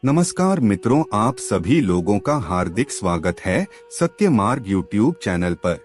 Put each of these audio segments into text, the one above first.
नमस्कार मित्रों, आप सभी लोगों का हार्दिक स्वागत है सत्य मार्ग यूट्यूब चैनल पर।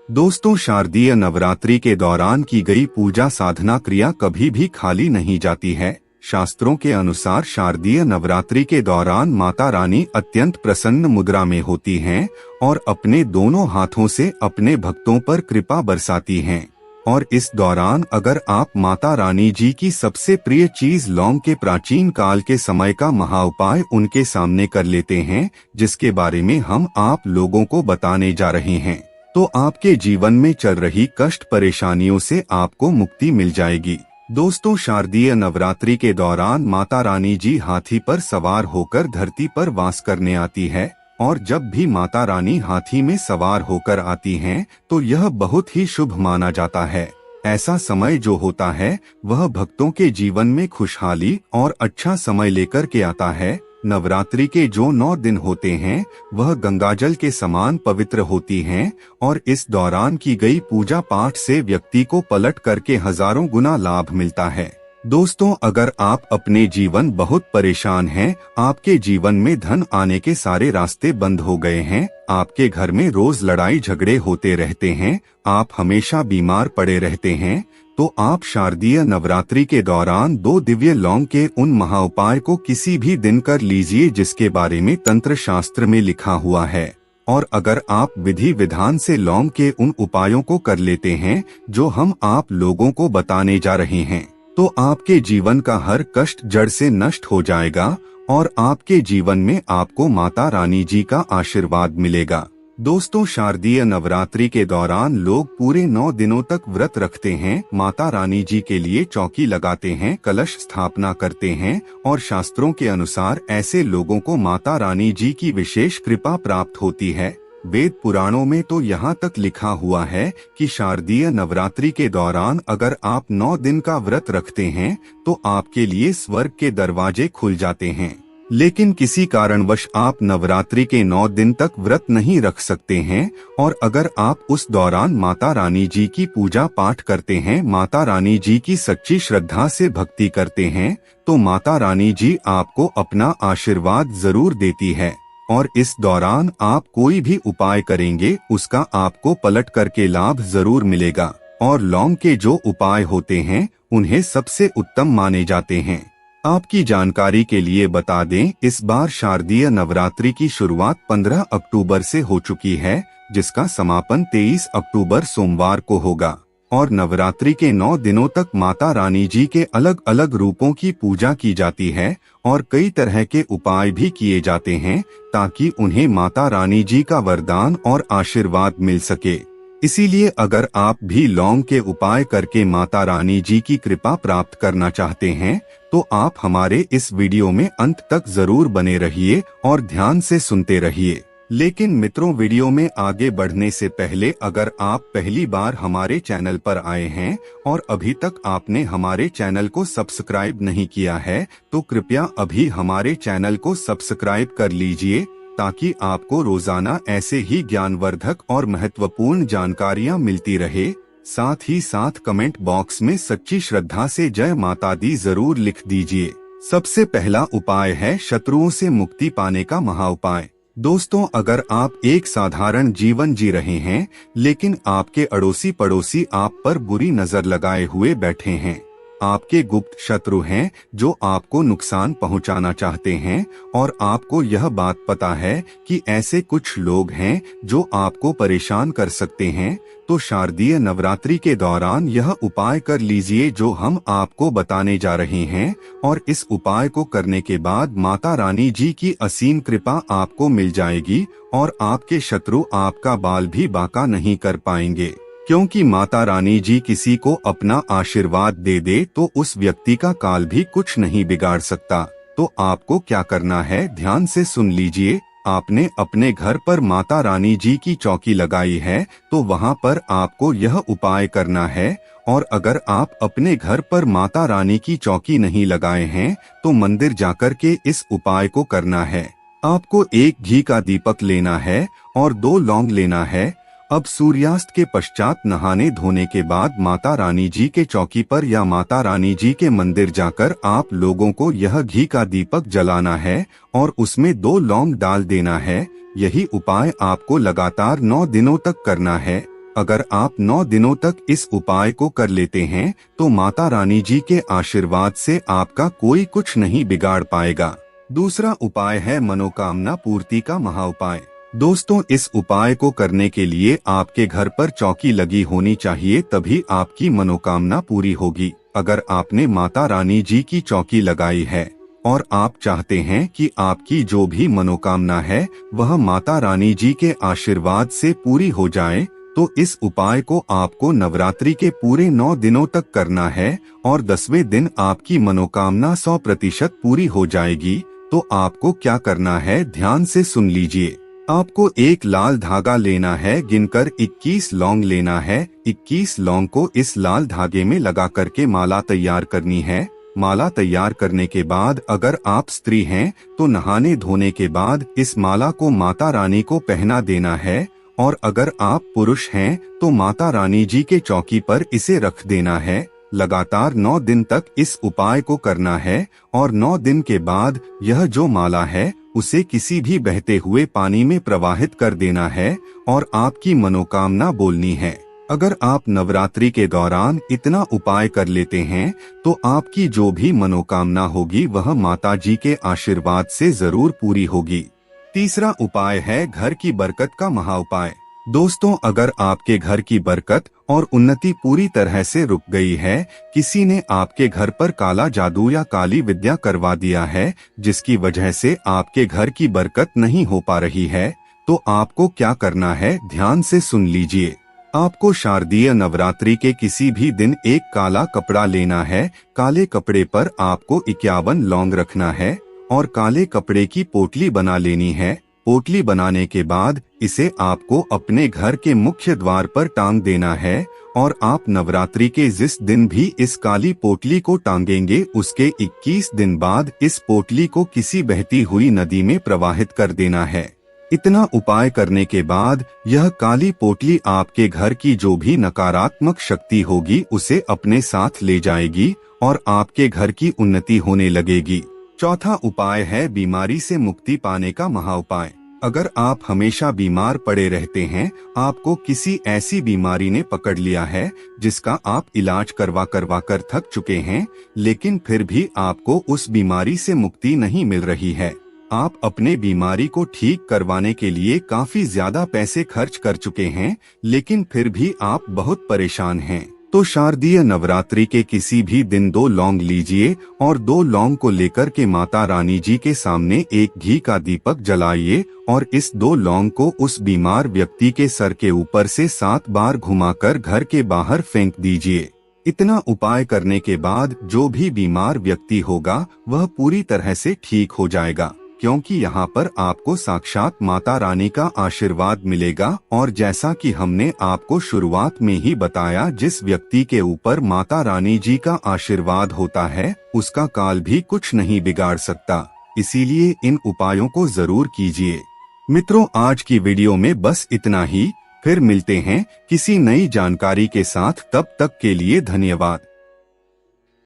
दोस्तों, शारदीय नवरात्रि के दौरान की गई पूजा साधना क्रिया कभी भी खाली नहीं जाती है। शास्त्रों के अनुसार शारदीय नवरात्रि के दौरान माता रानी अत्यंत प्रसन्न मुद्रा में होती हैं और अपने दोनों हाथों से अपने भक्तों पर कृपा बरसाती हैं। और इस दौरान अगर आप माता रानी जी की सबसे प्रिय चीज लौंग के प्राचीन काल के समय का महाउपाय उनके सामने कर लेते हैं, जिसके बारे में हम आप लोगों को बताने जा रहे हैं, तो आपके जीवन में चल रही कष्ट परेशानियों से आपको मुक्ति मिल जाएगी। दोस्तों, शारदीय नवरात्रि के दौरान माता रानी जी हाथी पर सवार होकर धरती पर वास करने आती है। और जब भी माता रानी हाथी में सवार होकर आती हैं, तो यह बहुत ही शुभ माना जाता है। ऐसा समय जो होता है वह भक्तों के जीवन में खुशहाली और अच्छा समय लेकर के आता है। नवरात्रि के जो 9 दिन होते हैं वह गंगाजल के समान पवित्र होती हैं और इस दौरान की गई पूजा पाठ से व्यक्ति को पलट करके हजारों गुना लाभ मिलता है। दोस्तों, अगर आप अपने जीवन बहुत परेशान हैं, आपके जीवन में धन आने के सारे रास्ते बंद हो गए हैं, आपके घर में रोज लड़ाई झगड़े होते रहते हैं, आप हमेशा बीमार पड़े रहते हैं, तो आप शारदीय नवरात्रि के दौरान 2 दिव्य लौंग के उन महाउपाय को किसी भी दिन कर लीजिए जिसके बारे में तंत्र शास्त्र में लिखा हुआ है। और अगर आप विधि विधान से लौंग के उन उपायों को कर लेते हैं जो हम आप लोगों को बताने जा रहे हैं, तो आपके जीवन का हर कष्ट जड़ से नष्ट हो जाएगा और आपके जीवन में आपको माता रानी जी का आशीर्वाद मिलेगा। दोस्तों, शारदीय नवरात्रि के दौरान लोग पूरे 9 दिनों तक व्रत रखते हैं, माता रानी जी के लिए चौकी लगाते हैं, कलश स्थापना करते हैं और शास्त्रों के अनुसार ऐसे लोगों को माता रानी जी की विशेष कृपा प्राप्त होती है। वेद पुराणों में तो यहाँ तक लिखा हुआ है कि शारदीय नवरात्रि के दौरान अगर आप 9 दिन का व्रत रखते हैं तो आपके लिए स्वर्ग के दरवाजे खुल जाते हैं। लेकिन किसी कारणवश आप नवरात्रि के 9 दिन तक व्रत नहीं रख सकते हैं और अगर आप उस दौरान माता रानी जी की पूजा पाठ करते हैं, माता रानी जी की सच्ची श्रद्धा से भक्ति करते हैं, तो माता रानी जी आपको अपना आशीर्वाद जरूर देती है। और इस दौरान आप कोई भी उपाय करेंगे उसका आपको पलट करके लाभ जरूर मिलेगा। और लौंग के जो उपाय होते हैं उन्हें सबसे उत्तम माने जाते हैं। आपकी जानकारी के लिए बता दें, इस बार शारदीय नवरात्रि की शुरुआत 15 अक्टूबर से हो चुकी है, जिसका समापन 23 अक्टूबर सोमवार को होगा। और नवरात्रि के 9 दिनों तक माता रानी जी के अलग अलग रूपों की पूजा की जाती है और कई तरह के उपाय भी किए जाते हैं ताकि उन्हें माता रानी जी का वरदान और आशीर्वाद मिल सके। इसीलिए अगर आप भी लौंग के उपाय करके माता रानी जी की कृपा प्राप्त करना चाहते हैं तो आप हमारे इस वीडियो में अंत तक जरूर बने रहिए और ध्यान से सुनते रहिए। लेकिन मित्रों, वीडियो में आगे बढ़ने से पहले अगर आप पहली बार हमारे चैनल पर आए हैं और अभी तक आपने हमारे चैनल को सब्सक्राइब नहीं किया है तो कृपया अभी हमारे चैनल को सब्सक्राइब कर लीजिए ताकि आपको रोजाना ऐसे ही ज्ञानवर्धक और महत्वपूर्ण जानकारियां मिलती रहे। साथ ही साथ कमेंट बॉक्स में सच्ची श्रद्धा से जय माता दी जरूर लिख दीजिए। सबसे पहला उपाय है शत्रुओं से मुक्ति पाने का महाउपाय। दोस्तों, अगर आप एक साधारण जीवन जी रहे हैं लेकिन आपके अड़ोसी पड़ोसी आप पर बुरी नजर लगाए हुए बैठे हैं, आपके गुप्त शत्रु हैं जो आपको नुकसान पहुंचाना चाहते हैं और आपको यह बात पता है कि ऐसे कुछ लोग हैं जो आपको परेशान कर सकते हैं, तो शारदीय नवरात्रि के दौरान यह उपाय कर लीजिए जो हम आपको बताने जा रहे हैं। और इस उपाय को करने के बाद माता रानी जी की असीम कृपा आपको मिल जाएगी और आपके शत्रु आपका बाल भी बांका नहीं कर पाएंगे, क्योंकि माता रानी जी किसी को अपना आशीर्वाद दे दे तो उस व्यक्ति का काल भी कुछ नहीं बिगाड़ सकता। तो आपको क्या करना है, ध्यान से सुन लीजिए। आपने अपने घर पर माता रानी जी की चौकी लगाई है तो वहां पर आपको यह उपाय करना है। और अगर आप अपने घर पर माता रानी की चौकी नहीं लगाए हैं तो मंदिर जाकर के इस उपाय को करना है। आपको एक घी का दीपक लेना है और 2 लौंग लेना है अब सूर्यास्त के पश्चात नहाने धोने के बाद माता रानी जी के चौकी पर या माता रानी जी के मंदिर जाकर आप लोगों को यह घी का दीपक जलाना है और उसमें 2 लौंग डाल देना है। यही उपाय आपको लगातार 9 दिनों तक करना है। अगर आप 9 दिनों तक इस उपाय को कर लेते हैं तो माता रानी जी के आशीर्वाद से आपका कोई कुछ नहीं बिगाड़ पाएगा। दूसरा उपाय है मनोकामना पूर्ति का महाउपाय। दोस्तों, इस उपाय को करने के लिए आपके घर पर चौकी लगी होनी चाहिए, तभी आपकी मनोकामना पूरी होगी। अगर आपने माता रानी जी की चौकी लगाई है और आप चाहते हैं कि आपकी जो भी मनोकामना है वह माता रानी जी के आशीर्वाद से पूरी हो जाए, तो इस उपाय को आपको नवरात्रि के पूरे 9 दिनों तक करना है और 10वें दिन आपकी मनोकामना 100% पूरी हो जाएगी। तो आपको क्या करना है, ध्यान से सुन लीजिए। आपको एक लाल धागा लेना है, गिनकर 21 लौंग लेना है। 21 लौंग को इस लाल धागे में लगा करके माला तैयार करनी है। माला तैयार करने के बाद अगर आप स्त्री हैं तो नहाने धोने के बाद इस माला को माता रानी को पहना देना है, और अगर आप पुरुष हैं तो माता रानी जी के चौकी पर इसे रख देना है। लगातार 9 दिन तक इस उपाय को करना है और 9 दिन के बाद यह जो माला है उसे किसी भी बहते हुए पानी में प्रवाहित कर देना है और आपकी मनोकामना बोलनी है। अगर आप नवरात्रि के दौरान इतना उपाय कर लेते हैं तो आपकी जो भी मनोकामना होगी वह माता जी के आशीर्वाद से जरूर पूरी होगी। तीसरा उपाय है घर की बरकत का महाउपाय। दोस्तों, अगर आपके घर की बरकत और उन्नति पूरी तरह से रुक गई है, किसी ने आपके घर पर काला जादू या काली विद्या करवा दिया है जिसकी वजह से आपके घर की बरकत नहीं हो पा रही है, तो आपको क्या करना है, ध्यान से सुन लीजिए। आपको शारदीय नवरात्रि के किसी भी दिन एक काला कपड़ा लेना है। काले कपड़े पर आपको 51 लौंग रखना है और काले कपड़े की पोटली बना लेनी है। पोटली बनाने के बाद इसे आपको अपने घर के मुख्य द्वार पर टांग देना है और आप नवरात्रि के जिस दिन भी इस काली पोटली को टांगेंगे उसके 21 दिन बाद इस पोटली को किसी बहती हुई नदी में प्रवाहित कर देना है। इतना उपाय करने के बाद यह काली पोटली आपके घर की जो भी नकारात्मक शक्ति होगी उसे अपने साथ ले जाएगी और आपके घर की उन्नति होने लगेगी। चौथा उपाय है बीमारी से मुक्ति पाने का महाउपाय। अगर आप हमेशा बीमार पड़े रहते हैं, आपको किसी ऐसी बीमारी ने पकड़ लिया है जिसका आप इलाज करवा कर थक चुके हैं, लेकिन फिर भी आपको उस बीमारी से मुक्ति नहीं मिल रही है, आप अपने बीमारी को ठीक करवाने के लिए काफी ज्यादा पैसे खर्च कर चुके हैं, लेकिन फिर भी आप बहुत परेशान हैं, तो शारदीय नवरात्रि के किसी भी दिन 2 लौंग लीजिए और 2 लौंग को लेकर के माता रानी जी के सामने एक घी का दीपक जलाइए और इस 2 लौंग को उस बीमार व्यक्ति के सर के ऊपर से 7 बार घुमाकर घर के बाहर फेंक दीजिए। इतना उपाय करने के बाद जो भी बीमार व्यक्ति होगा वह पूरी तरह से ठीक हो जाएगा, क्योंकि यहाँ पर आपको साक्षात माता रानी का आशीर्वाद मिलेगा। और जैसा कि हमने आपको शुरुआत में ही बताया, जिस व्यक्ति के ऊपर माता रानी जी का आशीर्वाद होता है उसका काल भी कुछ नहीं बिगाड़ सकता। इसीलिए इन उपायों को जरूर कीजिए। मित्रों, आज की वीडियो में बस इतना ही। फिर मिलते हैं किसी नई जानकारी के साथ, तब तक के लिए धन्यवाद।